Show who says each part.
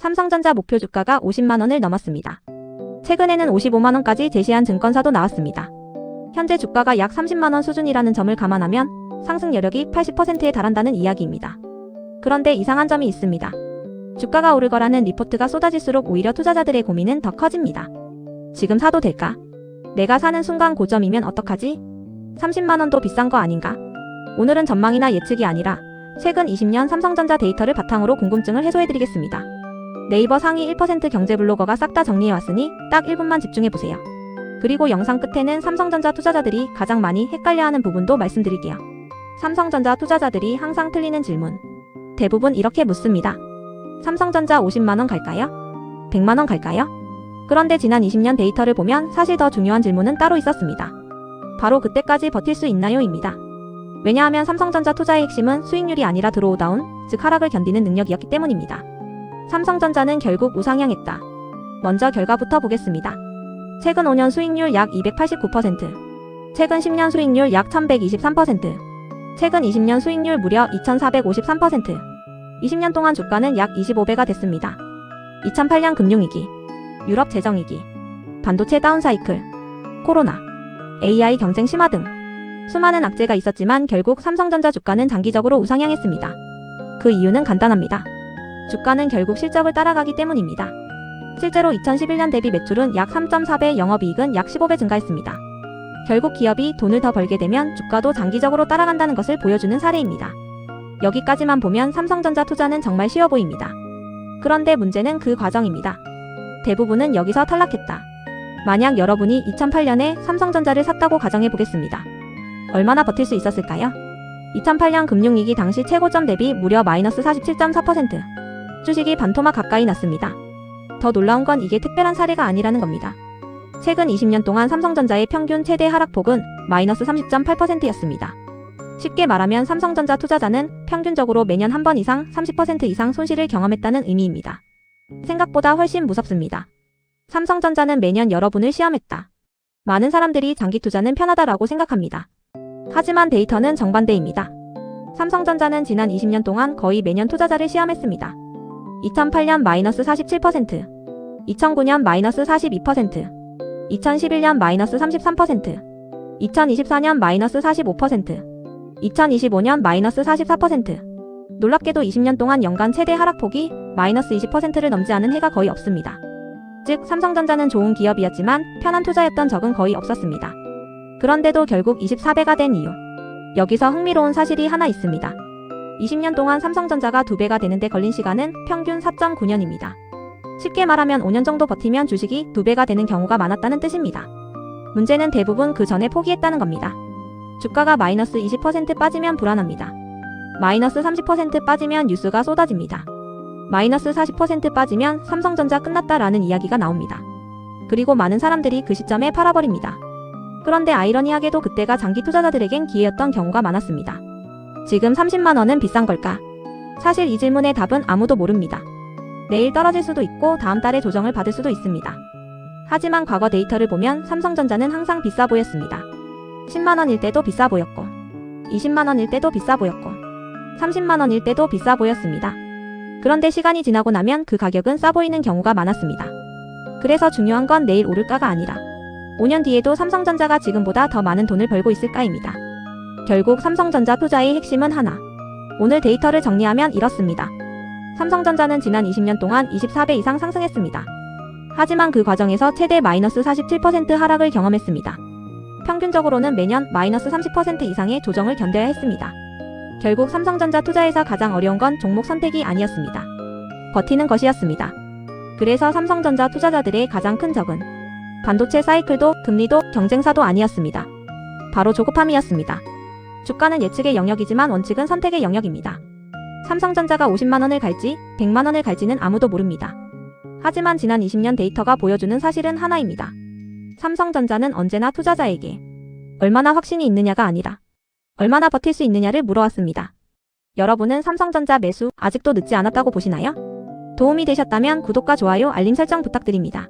Speaker 1: 삼성전자 목표 주가가 50만원을 넘었습니다. 최근에는 55만원까지 제시한 증권사도 나왔습니다. 현재 주가가 약 30만원 수준이라는 점을 감안하면 상승 여력이 80%에 달한다는 이야기입니다. 그런데 이상한 점이 있습니다. 주가가 오를 거라는 리포트가 쏟아질수록 오히려 투자자들의 고민은 더 커집니다. 지금 사도 될까? 내가 사는 순간 고점이면 어떡하지? 30만원도 비싼 거 아닌가? 오늘은 전망이나 예측이 아니라 최근 20년 삼성전자 데이터를 바탕으로 궁금증을 해소해드리겠습니다. 네이버 상위 1% 경제 블로거가 싹 다 정리해왔으니 딱 1분만 집중해보세요. 그리고 영상 끝에는 삼성전자 투자자들이 가장 많이 헷갈려하는 부분도 말씀드릴게요. 삼성전자 투자자들이 항상 틀리는 질문. 대부분 이렇게 묻습니다. 삼성전자 50만원 갈까요? 100만원 갈까요? 그런데 지난 20년 데이터를 보면 사실 더 중요한 질문은 따로 있었습니다. 바로 그때까지 버틸 수 있나요?입니다. 왜냐하면 삼성전자 투자의 핵심은 수익률이 아니라 드로우다운, 즉 하락을 견디는 능력이었기 때문입니다. 삼성전자는 결국 우상향했다. 먼저 결과부터 보겠습니다. 최근 5년 수익률 약 289%, 최근 10년 수익률 약 1123%, 최근 20년 수익률 무려 2453%, 20년 동안 주가는 약 25배가 됐습니다. 2008년 금융위기, 유럽 재정위기, 반도체 다운사이클, 코로나, AI 경쟁 심화 등 수많은 악재가 있었지만 결국 삼성전자 주가는 장기적으로 우상향했습니다. 그 이유는 간단합니다. 주가는 결국 실적을 따라가기 때문입니다. 실제로 2011년 대비 매출은 약 3.4배, 영업이익은 약 15배 증가했습니다. 결국 기업이 돈을 더 벌게 되면 주가도 장기적으로 따라간다는 것을 보여주는 사례입니다. 여기까지만 보면 삼성전자 투자는 정말 쉬워 보입니다. 그런데 문제는 그 과정입니다. 대부분은 여기서 탈락했다. 만약 여러분이 2008년에 삼성전자를 샀다고 가정해보겠습니다. 얼마나 버틸 수 있었을까요? 2008년 금융위기 당시 최고점 대비 무려 마이너스 47.4%. 주식이 반토막 가까이 났습니다. 더 놀라운 건 이게 특별한 사례가 아니라는 겁니다. 최근 20년 동안 삼성전자의 평균 최대 하락폭은 마이너스 30.8%였습니다. 쉽게 말하면 삼성전자 투자자는 평균적으로 매년 한 번 이상 30% 이상 손실을 경험했다는 의미입니다. 생각보다 훨씬 무섭습니다. 삼성전자는 매년 여러분을 시험했다. 많은 사람들이 장기 투자는 편하다라고 생각합니다. 하지만 데이터는 정반대입니다. 삼성전자는 지난 20년 동안 거의 매년 투자자를 시험했습니다. 2008년 마이너스 47%, 2009년 마이너스 42%, 2011년 마이너스 33%, 2024년 마이너스 45%, 2025년 마이너스 44%. 놀랍게도 20년 동안 연간 최대 하락폭이 마이너스 20%를 넘지 않은 해가 거의 없습니다. 즉 삼성전자는 좋은 기업이었지만 편한 투자였던 적은 거의 없었습니다. 그런데도 결국 24배가 된 이유. 여기서 흥미로운 사실이 하나 있습니다. 20년 동안 삼성전자가 2배가 되는데 걸린 시간은 평균 4.9년입니다. 쉽게 말하면 5년 정도 버티면 주식이 2배가 되는 경우가 많았다는 뜻입니다. 문제는 대부분 그 전에 포기했다는 겁니다. 주가가 마이너스 20% 빠지면 불안합니다. 마이너스 30% 빠지면 뉴스가 쏟아집니다. 마이너스 40% 빠지면 삼성전자 끝났다라는 이야기가 나옵니다. 그리고 많은 사람들이 그 시점에 팔아버립니다. 그런데 아이러니하게도 그때가 장기 투자자들에겐 기회였던 경우가 많았습니다. 지금 30만원은 비싼 걸까? 사실 이 질문의 답은 아무도 모릅니다. 내일 떨어질 수도 있고 다음 달에 조정을 받을 수도 있습니다. 하지만 과거 데이터를 보면 삼성전자는 항상 비싸 보였습니다. 10만원일 때도 비싸 보였고 20만원일 때도 비싸 보였고 30만원일 때도 비싸 보였습니다. 그런데 시간이 지나고 나면 그 가격은 싸 보이는 경우가 많았습니다. 그래서 중요한 건 내일 오를까가 아니라 5년 뒤에도 삼성전자가 지금보다 더 많은 돈을 벌고 있을까입니다. 결국 삼성전자 투자의 핵심은 하나. 오늘 데이터를 정리하면 이렇습니다. 삼성전자는 지난 20년 동안 24배 이상 상승했습니다. 하지만 그 과정에서 최대 마이너스 47% 하락을 경험했습니다. 평균적으로는 매년 마이너스 30% 이상의 조정을 견뎌야 했습니다. 결국 삼성전자 투자에서 가장 어려운 건 종목 선택이 아니었습니다. 버티는 것이었습니다. 그래서 삼성전자 투자자들의 가장 큰 적은 반도체 사이클도 금리도 경쟁사도 아니었습니다. 바로 조급함이었습니다. 주가는 예측의 영역이지만 원칙은 선택의 영역입니다. 삼성전자가 50만원을 갈지 100만원을 갈지는 아무도 모릅니다. 하지만 지난 20년 데이터가 보여주는 사실은 하나입니다. 삼성전자는 언제나 투자자에게 얼마나 확신이 있느냐가 아니라 얼마나 버틸 수 있느냐를 물어왔습니다. 여러분은 삼성전자 매수 아직도 늦지 않았다고 보시나요? 도움이 되셨다면 구독과 좋아요, 알림 설정 부탁드립니다.